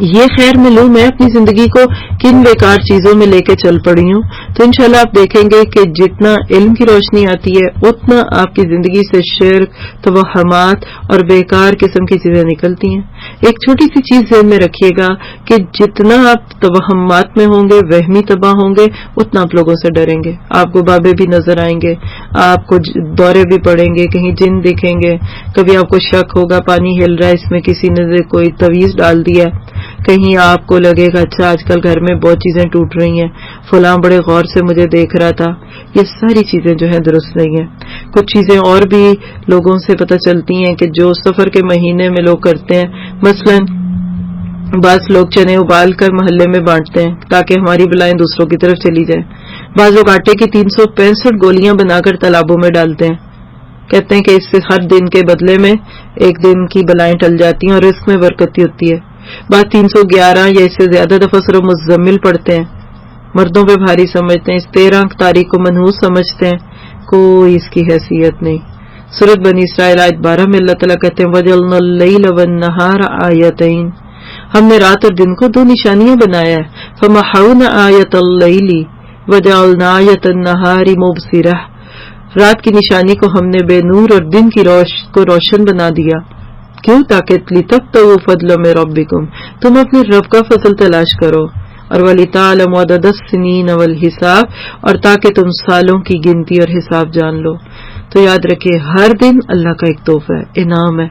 یہ خیر میں لوں، میں اپنی زندگی کو کن بیکار چیزوں میں لے کے چل پڑی ہوں۔ تو انشاءاللہ آپ دیکھیں گے کہ جتنا علم کی روشنی آتی ہے اتنا آپ کی زندگی سے شرک، توہمات اور بیکار قسم کی چیزیں نکلتی ہیں۔ ایک چھوٹی سی چیز ذہن میں رکھیے گا کہ جتنا آپ توہمات میں ہوں گے، وہمی تباہ ہوں گے، اتنا آپ لوگوں سے ڈریں گے، آپ کو بابے بھی نظر آئیں گے، آپ کو دورے بھی پڑیں گے، کہیں جن دکھیں گے، کبھی آپ کو شک ہوگا پانی ہل رہا ہے، اس میں کسی نے کوئی تعویذ ڈال دیا، کہیں آپ کو لگے گا اچھا آج کل گھر میں بہت چیزیں ٹوٹ رہی ہیں، فلاں بڑے غور سے مجھے دیکھ رہا تھا، یہ ساری چیزیں جو ہیں درست نہیں ہیں۔ کچھ چیزیں اور بھی لوگوں سے پتہ چلتی ہیں کہ جو سفر کے مہینے میں لوگ کرتے ہیں، مثلا بعض لوگ چنے ابال کر محلے میں بانٹتے ہیں تاکہ ہماری بلائیں دوسروں کی طرف چلی جائیں، بعض لوگ آٹے کی 365 گولیاں بنا کر تالابوں میں ڈالتے ہیں، کہتے ہیں کہ اس سے ہر دن کے بدلے میں ایک دن کی بلائیں ٹل جاتی ہیں اور رزق میں برکت ہوتی ہے۔ بعد 311 یا اس سے زیادہ دفعہ سورہ مزمل پڑھتے ہیں، مردوں پہ بھاری سمجھتے ہیں، اس 13 تاریخ کو منحوس سمجھتے ہیں، کوئی اس کی حیثیت نہیں۔ سورۃ بنی اسرائیل آیت 12 میں اللہ تعالیٰ کہتے ہیں وَجَعَلْنَا اللَّيْلَ وَالنَّهَارَ آیَتَيْنِ، ہم نے رات اور دن کو دو نشانیاں بنایا ہے، فَمَحَوْنَا آیَةَ اللَّيْلِ وَجَعَلْنَا آیَةَ النَّهَارِ مُبْصِرَةً، رات کی نشانی کو ہم نے بے نور اور دن کی کو روشن بنا دیا، کیوں؟ تاکہ لِتَبْتَغُوا فَضْلًا مِن رَبِّكُمْ، تم اپنے رب کا فضل تلاش کرو، اور وَلِتَعْلَمُوا عَدَدَ السِّنِينَ وَالْحِسَابَ، اور تاکہ تم سالوں کی گنتی اور حساب جان لو۔ تو یاد رکھیے ہر دن اللہ کا ایک تحفہ ہے، انعام ہے،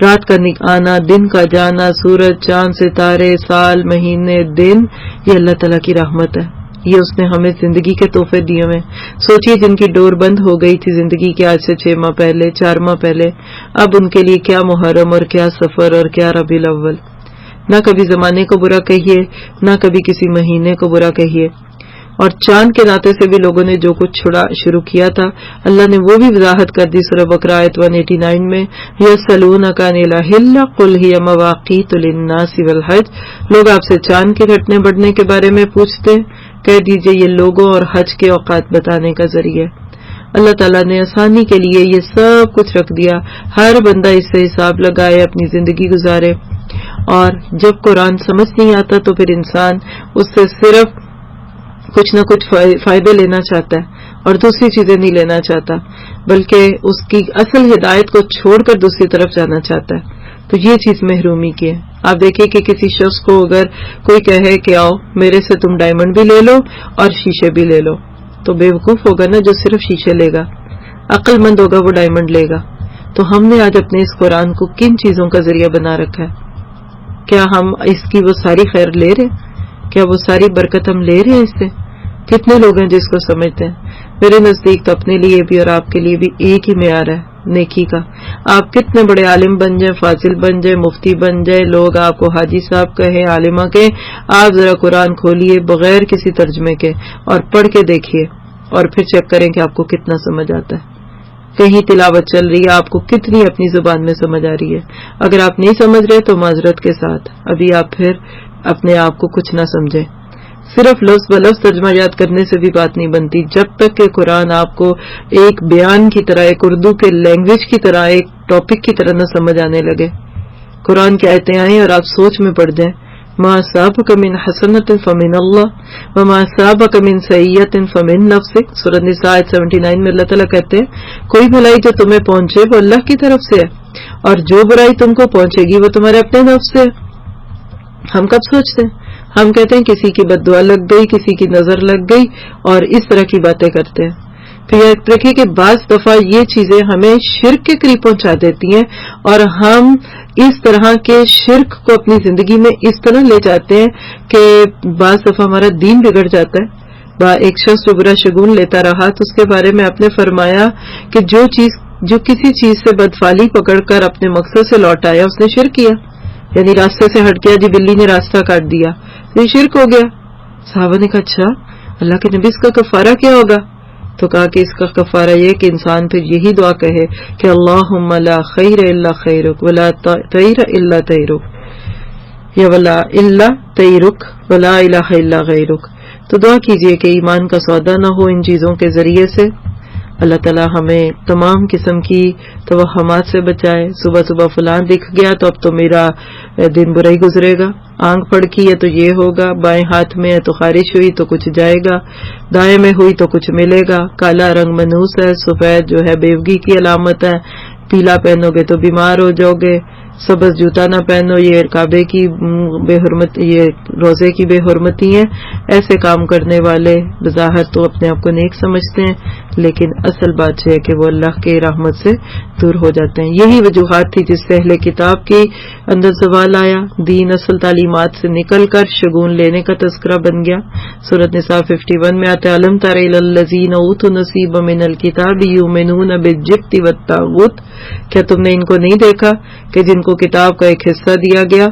رات کا آنا، دن کا جانا، سورج، چاند، ستارے، سال، مہینے، دن، یہ اللہ تعالیٰ کی رحمت ہے، یہ اس نے ہمیں زندگی کے تحفے دیے ہوئے۔ سوچئے جن کی ڈور بند ہو گئی تھی زندگی کے آج سے 6 ماہ پہلے، 4 ماہ پہلے، اب ان کے لیے کیا محرم اور کیا سفر اور کیا ربیع الاول۔ نہ کبھی زمانے کو برا کہیے، نہ کبھی کسی مہینے کو برا کہیے، اور چاند کے ناطے سے بھی لوگوں نے جو کچھ شروع کیا تھا اللہ نے وہ بھی وضاحت کر دی سورہ بقرہ آیت 189 میں، یسألونک عن الأہل قل ہی مواقیت للناس والحج، لوگ آپ سے چاند کے گھٹنے بڑھنے کے بارے میں پوچھتے ہیں، کہہ دیجئے یہ لوگوں اور حج کے اوقات بتانے کا ذریعہ۔ اللہ تعالیٰ نے آسانی کے لیے یہ سب کچھ رکھ دیا، ہر بندہ اس سے حساب لگائے، اپنی زندگی گزارے، اور جب قرآن سمجھ نہیں آتا تو پھر انسان اس سے صرف کچھ نہ کچھ فائدے لینا چاہتا ہے اور دوسری چیزیں نہیں لینا چاہتا، بلکہ اس کی اصل ہدایت کو چھوڑ کر دوسری طرف جانا چاہتا ہے، تو یہ چیز محرومی کی ہے۔ آپ دیکھیں کہ کسی شخص کو اگر کوئی کہے کہ آؤ میرے سے تم ڈائمنڈ بھی لے لو اور شیشے بھی لے لو، تو بے وقوف ہوگا نا جو صرف شیشے لے گا، عقل مند ہوگا وہ ڈائمنڈ لے گا۔ تو ہم نے آج اپنے اس قرآن کو کن چیزوں کا ذریعہ بنا رکھا ہے؟ کیا ہم اس کی وہ ساری خیر لے رہے ہیں؟ کیا وہ ساری برکت ہم لے رہے ہیں اس سے؟ کتنے لوگ ہیں جس کو سمجھتے ہیں؟ میرے نزدیک تو اپنے لیے بھی اور آپ کے لیے بھی ایک ہی معیار ہے، نیکی کا. آپ کتنے بڑے عالم بن جائیں، فاضل بن جائیں، مفتی بن جائیں، لوگ آپ کو حاجی صاحب کہیں، عالمہ کہیں، آپ ذرا قرآن کھولیے بغیر کسی ترجمے کے اور پڑھ کے دیکھیے اور پھر چیک کریں کہ آپ کو کتنا سمجھ آتا ہے. کہیں تلاوت چل رہی ہے، آپ کو کتنی اپنی زبان میں سمجھ آ رہی ہے. اگر آپ نہیں سمجھ رہے تو معذرت کے ساتھ ابھی آپ پھر اپنے آپ کو کچھ نہ سمجھیں. صرف لفظ بلفظ ترجمہ یاد کرنے سے بھی بات نہیں بنتی. جب تک کہ قرآن آپ کو ایک بیان کی طرح، ایک اردو کے لینگویج کی طرح، ایک ٹاپک کی طرح نہ سمجھ آنے لگے. قرآن کی آیتیں آئیں اور آپ سوچ میں پڑ جائیں، ما اصابک من حسنۃ فمن اللہ وما اصابک من سیئۃ فمن نفسک. سورۃ النساء 79 میں اللہ تعالیٰ کہتے ہیں کوئی بھلائی جو تمہیں پہنچے وہ اللہ کی طرف سے ہے اور جو برائی تم کو پہنچے گی وہ تمہارے اپنے نفس سے ہے. ہم کب سوچتے ہیں؟ ہم کہتے ہیں کسی کی بد دعا لگ گئی، کسی کی نظر لگ گئی اور اس طرح کی باتیں کرتے ہیں. پھر یاد رکھیے کہ بعض دفعہ یہ چیزیں ہمیں شرک کے قریب پہنچا دیتی ہیں اور ہم اس طرح کے شرک کو اپنی زندگی میں اس طرح لے جاتے ہیں کہ بعض دفعہ ہمارا دین بگڑ جاتا ہے. ایک شخص جو برا شگون لیتا رہا تو اس کے بارے میں آپ نے فرمایا کہ جو کسی چیز سے بدفعلی پکڑ کر اپنے مقصد سے لوٹ آیا اس نے شرک کیا، یعنی راستے سے ہٹ گیا. جی بلی نے راستہ کاٹ دیا تو یہ شرک ہو گیا. صحابہ نے کہا اچھا اللہ کے نبی اس کا کفارہ کیا ہوگا؟ تو کہا کہ اس کا کفارہ یہ کہ انسان پھر یہی دعا کہے کہ اللہم لا خیر الا خیرک ولا طیر الا طیرک یا ولا الا طیرک ولا الہ الا غیرک. تو دعا کیجئے کہ ایمان کا سودا نہ ہو ان چیزوں کے ذریعے سے. اللہ تعالیٰ ہمیں تمام قسم کی توہمات سے بچائے. صبح صبح فلاں دکھ گیا تو اب تو میرا دن برا ہی گزرے گا، آنکھ پھڑکی ہے تو یہ ہوگا، بائیں ہاتھ میں ہے تو خارش ہوئی تو کچھ جائے گا، دائیں میں ہوئی تو کچھ ملے گا، کالا رنگ منحوس ہے، سفید جو ہے بیوگی کی علامت ہے، پیلا پہنو گے تو بیمار ہو جاؤ گے، سبز جوتا نہ پہنو یہ کعبے کی بے حرمتی، یہ روزے کی بے حرمتی ہیں. ایسے کام کرنے والے بظاہر تو اپنے آپ کو نیک سمجھتے ہیں لیکن اصل بات یہ ہے کہ وہ اللہ کے رحمت سے دور ہو جاتے ہیں. یہی وجوہات تھی جس سے اہل کتاب کے اندر زوال آیا. دین اصل تعلیمات سے نکل کر شگون لینے کا تذکرہ بن گیا. سورۃ نساء 51 میں آتا ہے الم تر الی الذین اوتوا نصیبا من الکتاب یؤمنون بالجبت والطاغوت. کیا تم نے ان کو نہیں دیکھا کہ جن کو کتاب کا ایک حصہ دیا گیا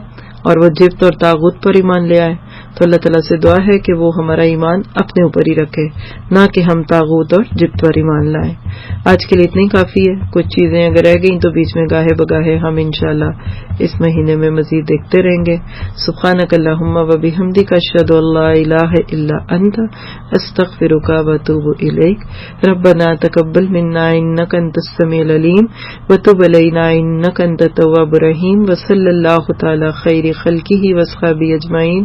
اور وہ جبت اور طاغوت پر ایمان لے آئے؟ تو اللہ تعالیٰ سے دعا ہے کہ وہ ہمارا ایمان اپنے اوپر ہی رکھے، نہ کہ ہم طاغوت اور جبت پر ایمان لائیں. آج کے لیے اتنی کافی ہے. کچھ چیزیں اگر رہ گئیں تو بیچ میں گاہے بگاہے ہم انشاءاللہ اس مہینے میں مزید دیکھتے رہیں گے. سبحانک اللہم و بحمدک اشہد ان لا الہ الا انت استغفرک و اتوب الیک. ربنا تقبل منا انک انت السمیع العلیم وتب علینا انک انت التواب الرحیم. وصلی اللہ تعالی خیر خلقہ واصحابہ اجمعین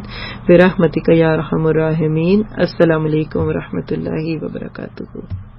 برحمتک یا ارحم الراحمین. السلام علیکم ورحمۃ اللہ وبرکاتہ.